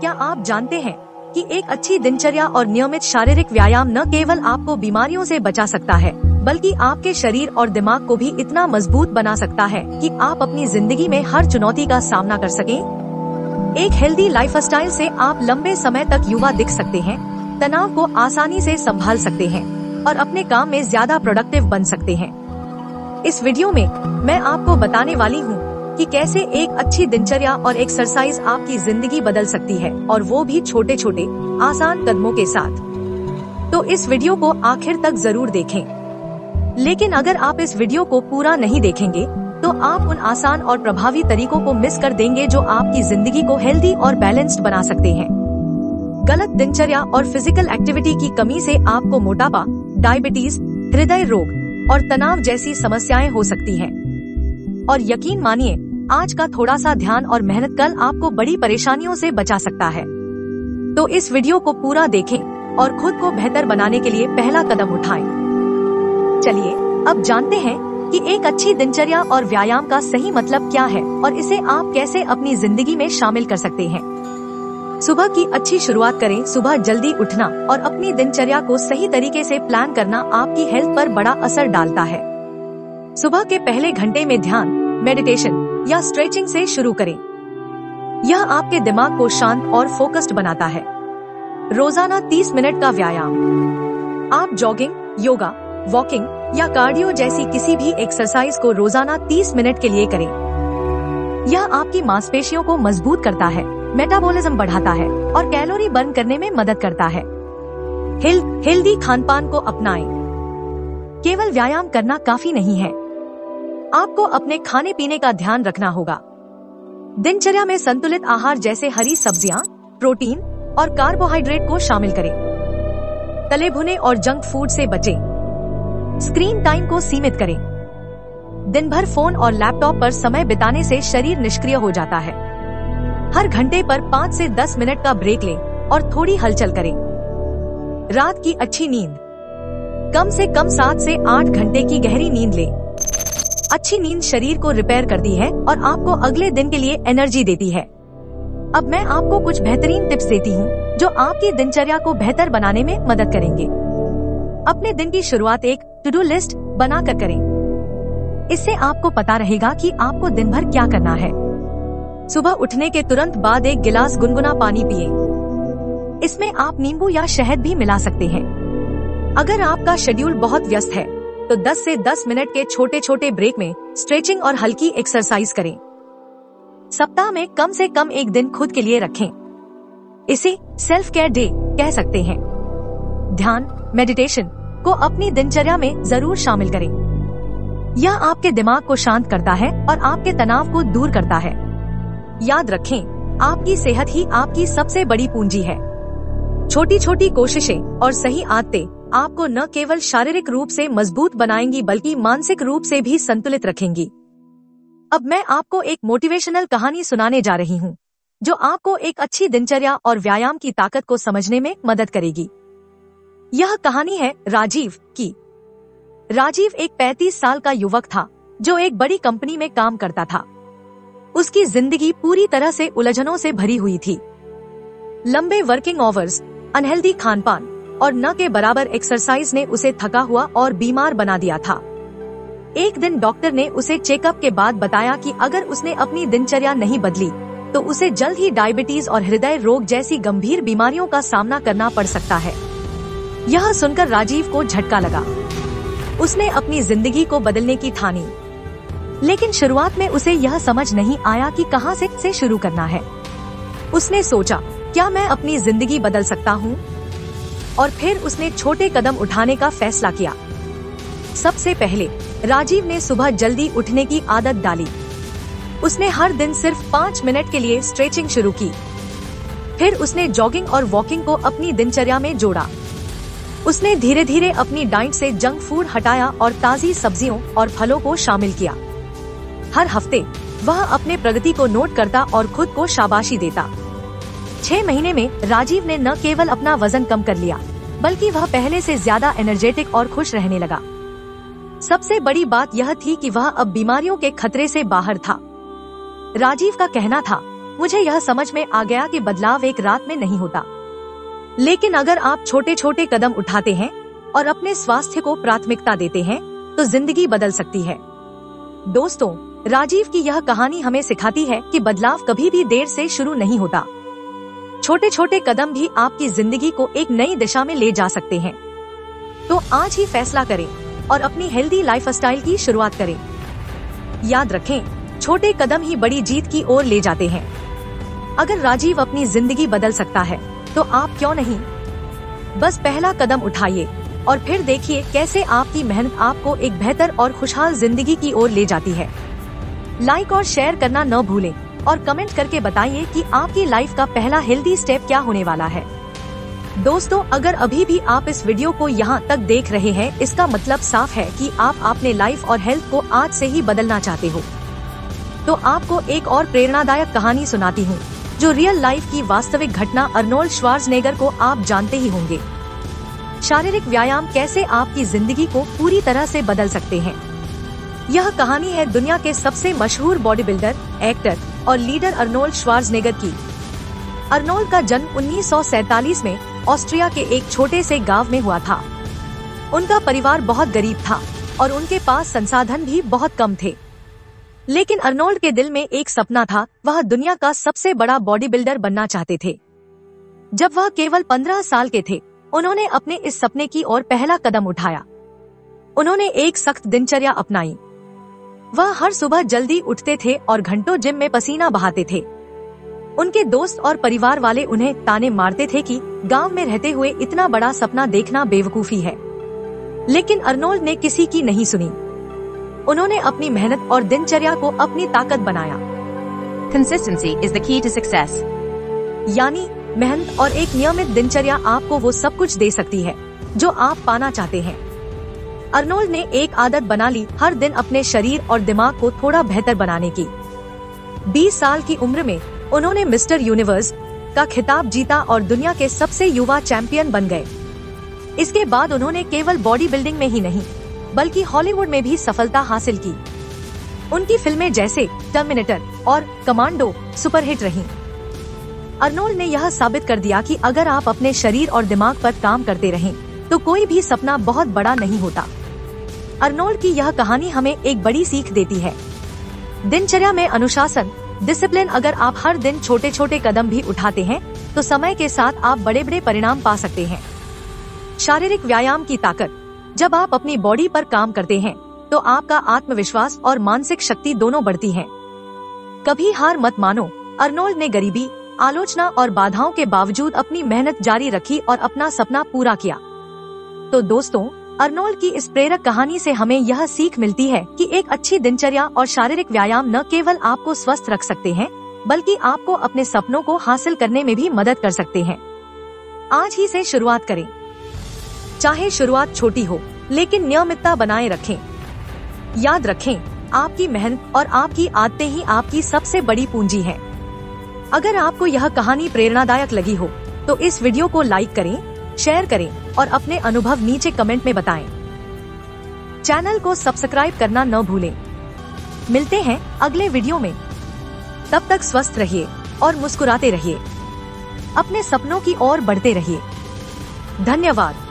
क्या आप जानते हैं कि एक अच्छी दिनचर्या और नियमित शारीरिक व्यायाम न केवल आपको बीमारियों से बचा सकता है, बल्कि आपके शरीर और दिमाग को भी इतना मजबूत बना सकता है कि आप अपनी जिंदगी में हर चुनौती का सामना कर सकें। एक हेल्दी लाइफस्टाइल से आप लंबे समय तक युवा दिख सकते हैं, तनाव को आसानी से संभाल सकते हैं और अपने काम में ज्यादा प्रोडक्टिव बन सकते हैं। इस वीडियो में मैं आपको बताने वाली हूँ कि कैसे एक अच्छी दिनचर्या और एक्सरसाइज आपकी जिंदगी बदल सकती है, और वो भी छोटे छोटे आसान कदमों के साथ। तो इस वीडियो को आखिर तक जरूर देखें। लेकिन अगर आप इस वीडियो को पूरा नहीं देखेंगे तो आप उन आसान और प्रभावी तरीकों को मिस कर देंगे जो आपकी जिंदगी को हेल्दी और बैलेंस्ड बना सकते हैं। गलत दिनचर्या और फिजिकल एक्टिविटी की कमी से आपको मोटापा, डायबिटीज, हृदय रोग और तनाव जैसी समस्याएं हो सकती हैं। और यकीन मानिए, आज का थोड़ा सा ध्यान और मेहनत कल आपको बड़ी परेशानियों से बचा सकता है। तो इस वीडियो को पूरा देखें और खुद को बेहतर बनाने के लिए पहला कदम उठाएं। चलिए अब जानते हैं कि एक अच्छी दिनचर्या और व्यायाम का सही मतलब क्या है और इसे आप कैसे अपनी जिंदगी में शामिल कर सकते हैं। सुबह की अच्छी शुरुआत करें। सुबह जल्दी उठना और अपनी दिनचर्या को सही तरीके से प्लान करना आपकी हेल्थ पर बड़ा असर डालता है। सुबह के पहले घंटे में ध्यान, मेडिटेशन या स्ट्रेचिंग से शुरू करें। यह आपके दिमाग को शांत और फोकस्ड बनाता है। रोजाना 30 मिनट का व्यायाम। आप जॉगिंग, योगा, वॉकिंग या कार्डियो जैसी किसी भी एक्सरसाइज को रोजाना 30 मिनट के लिए करें। यह आपकी मांसपेशियों को मजबूत करता है, मेटाबॉलिज्म बढ़ाता है और कैलोरी बर्न करने में मदद करता है। हेल्दी खानपान को अपनाएं। केवल व्यायाम करना काफी नहीं है, आपको अपने खाने पीने का ध्यान रखना होगा। दिनचर्या में संतुलित आहार जैसे हरी सब्जियां, प्रोटीन और कार्बोहाइड्रेट को शामिल करें। तले भुने और जंक फूड से बचें। स्क्रीन टाइम को सीमित करें। दिन भर फोन और लैपटॉप पर समय बिताने से शरीर निष्क्रिय हो जाता है। हर घंटे पर 5 से 10 मिनट का ब्रेक लें और थोड़ी हलचल करें। रात की अच्छी नींद। कम से कम 7 से 8 घंटे की गहरी नींद लें। अच्छी नींद शरीर को रिपेयर करती है और आपको अगले दिन के लिए एनर्जी देती है। अब मैं आपको कुछ बेहतरीन टिप्स देती हूँ जो आपकी दिनचर्या को बेहतर बनाने में मदद करेंगे। अपने दिन की शुरुआत एक टू डू लिस्ट बनाकर करें। इससे आपको पता रहेगा कि आपको दिन भर क्या करना है। सुबह उठने के तुरंत बाद 1 गिलास गुनगुना पानी पिएं। इसमें आप नींबू या शहद भी मिला सकते हैं। अगर आपका शेड्यूल बहुत व्यस्त है तो 10 से 10 मिनट के छोटे छोटे ब्रेक में स्ट्रेचिंग और हल्की एक्सरसाइज करें। सप्ताह में कम से कम एक दिन खुद के लिए रखें। इसे सेल्फ केयर डे कह सकते हैं। ध्यान, मेडिटेशन को अपनी दिनचर्या में जरूर शामिल करें। यह आपके दिमाग को शांत करता है और आपके तनाव को दूर करता है। याद रखें, आपकी सेहत ही आपकी सबसे बड़ी पूंजी है। छोटी छोटी कोशिशें और सही आदतें आपको न केवल शारीरिक रूप से मजबूत बनाएंगी बल्कि मानसिक रूप से भी संतुलित रखेंगी। अब मैं आपको एक मोटिवेशनल कहानी सुनाने जा रही हूँ जो आपको एक अच्छी दिनचर्या और व्यायाम की ताकत को समझने में मदद करेगी। यह कहानी है राजीव की। राजीव एक 35 साल का युवक था जो एक बड़ी कंपनी में काम करता था। उसकी जिंदगी पूरी तरह से उलझनों से भरी हुई थी। लंबे वर्किंग आवर्स, अनहेल्दी खानपान और न के बराबर एक्सरसाइज ने उसे थका हुआ और बीमार बना दिया था। एक दिन डॉक्टर ने उसे चेकअप के बाद बताया कि अगर उसने अपनी दिनचर्या नहीं बदली तो उसे जल्द ही डायबिटीज और हृदय रोग जैसी गंभीर बीमारियों का सामना करना पड़ सकता है। यह सुनकर राजीव को झटका लगा। उसने अपनी जिंदगी को बदलने की ठानी, लेकिन शुरुआत में उसे यह समझ नहीं आया कि कहां से शुरू करना है। उसने सोचा, क्या मैं अपनी जिंदगी बदल सकता हूँ? और फिर उसने छोटे कदम उठाने का फैसला किया। सबसे पहले राजीव ने सुबह जल्दी उठने की आदत डाली। उसने हर दिन सिर्फ 5 मिनट के लिए स्ट्रेचिंग शुरू की। फिर उसने जॉगिंग और वॉकिंग को अपनी दिनचर्या में जोड़ा। उसने धीरे धीरे अपनी डाइट से जंक फूड हटाया और ताज़ी सब्जियों और फलों को शामिल किया। हर हफ्ते वह अपने प्रगति को नोट करता और खुद को शाबाशी देता। 6 महीने में राजीव ने न केवल अपना वजन कम कर लिया बल्कि वह पहले से ज्यादा एनर्जेटिक और खुश रहने लगा। सबसे बड़ी बात यह थी कि वह अब बीमारियों के खतरे से बाहर था। राजीव का कहना था, मुझे यह समझ में आ गया कि बदलाव एक रात में नहीं होता, लेकिन अगर आप छोटे छोटे कदम उठाते हैं और अपने स्वास्थ्य को प्राथमिकता देते हैं तो जिंदगी बदल सकती है। दोस्तों, राजीव की यह कहानी हमें सिखाती है कि बदलाव कभी भी देर से शुरू नहीं होता। छोटे छोटे कदम भी आपकी जिंदगी को एक नई दिशा में ले जा सकते हैं। तो आज ही फैसला करें और अपनी हेल्दी लाइफस्टाइल की शुरुआत करें। याद रखें, छोटे कदम ही बड़ी जीत की ओर ले जाते हैं। अगर राजीव अपनी जिंदगी बदल सकता है तो आप क्यों नहीं? बस पहला कदम उठाइए और फिर देखिए कैसे आपकी मेहनत आपको एक बेहतर और खुशहाल जिंदगी की ओर ले जाती है। लाइक और शेयर करना न भूलें और कमेंट करके बताइए कि आपकी लाइफ का पहला हेल्दी स्टेप क्या होने वाला है। दोस्तों, अगर अभी भी आप इस वीडियो को यहाँ तक देख रहे हैं, इसका मतलब साफ है कि आप अपने लाइफ और हेल्थ को आज से ही बदलना चाहते हो। तो आपको एक और प्रेरणादायक कहानी सुनाती हूँ जो रियल लाइफ की वास्तविक घटना। अर्नोल्ड श्वार्ज़नेगर को आप जानते ही होंगे। शारीरिक व्यायाम कैसे आपकी जिंदगी को पूरी तरह से बदल सकते हैं। यह कहानी है दुनिया के सबसे मशहूर बॉडी बिल्डर, एक्टर और लीडर अर्नोल्ड श्वार्ज़नेगर की। अर्नोल्ड का जन्म 1947 में ऑस्ट्रिया के एक छोटे से गांव में हुआ था। उनका परिवार बहुत गरीब था और उनके पास संसाधन भी बहुत कम थे। लेकिन अर्नोल्ड के दिल में एक सपना था, वह दुनिया का सबसे बड़ा बॉडी बिल्डर बनना चाहते थे। जब वह केवल 15 साल के थे, उन्होंने अपने इस सपने की ओर पहला कदम उठाया। उन्होंने एक सख्त दिनचर्या अपनाई। वह हर सुबह जल्दी उठते थे और घंटों जिम में पसीना बहाते थे। उनके दोस्त और परिवार वाले उन्हें ताने मारते थे कि गांव में रहते हुए इतना बड़ा सपना देखना बेवकूफी है, लेकिन अर्नोल्ड ने किसी की नहीं सुनी। उन्होंने अपनी मेहनत और दिनचर्या को अपनी ताकत बनाया। Consistency is the key to success. यानी मेहनत और एक नियमित दिनचर्या आपको वो सब कुछ दे सकती है जो आप पाना चाहते हैं। अर्नोल्ड ने एक आदत बना ली, हर दिन अपने शरीर और दिमाग को थोड़ा बेहतर बनाने की। 20 साल की उम्र में उन्होंने मिस्टर यूनिवर्स का खिताब जीता और दुनिया के सबसे युवा चैंपियन बन गए। इसके बाद उन्होंने केवल बॉडी बिल्डिंग में ही नहीं बल्कि हॉलीवुड में भी सफलता हासिल की। उनकी फिल्में जैसे टर्मिनेटर और कमांडो सुपरहिट रहीं। अर्नोल्ड ने यह साबित कर दिया कि अगर आप अपने शरीर और दिमाग पर काम करते रहें तो कोई भी सपना बहुत बड़ा नहीं होता। अर्नोल्ड की यह कहानी हमें एक बड़ी सीख देती है। दिनचर्या में अनुशासन, डिसिप्लिन। अगर आप हर दिन छोटे छोटे कदम भी उठाते हैं तो समय के साथ आप बड़े बड़े परिणाम पा सकते हैं। शारीरिक व्यायाम की ताकत। जब आप अपनी बॉडी पर काम करते हैं तो आपका आत्मविश्वास और मानसिक शक्ति दोनों बढ़ती है। कभी हार मत मानो। अर्नोल्ड ने गरीबी, आलोचना और बाधाओं के बावजूद अपनी मेहनत जारी रखी और अपना सपना पूरा किया। तो दोस्तों, अर्नोल्ड की इस प्रेरक कहानी से हमें यह सीख मिलती है कि एक अच्छी दिनचर्या और शारीरिक व्यायाम न केवल आपको स्वस्थ रख सकते हैं बल्कि आपको अपने सपनों को हासिल करने में भी मदद कर सकते हैं। आज ही से शुरुआत करें। चाहे शुरुआत छोटी हो, लेकिन नियमितता बनाए रखें। याद रखें, आपकी मेहनत और आपकी आदतें ही आपकी सबसे बड़ी पूंजी है। अगर आपको यह कहानी प्रेरणादायक लगी हो तो इस वीडियो को लाइक करें, शेयर करें और अपने अनुभव नीचे कमेंट में बताएं। चैनल को सब्सक्राइब करना न भूलें। मिलते हैं अगले वीडियो में। तब तक स्वस्थ रहिए और मुस्कुराते रहिए। अपने सपनों की ओर बढ़ते रहिए। धन्यवाद।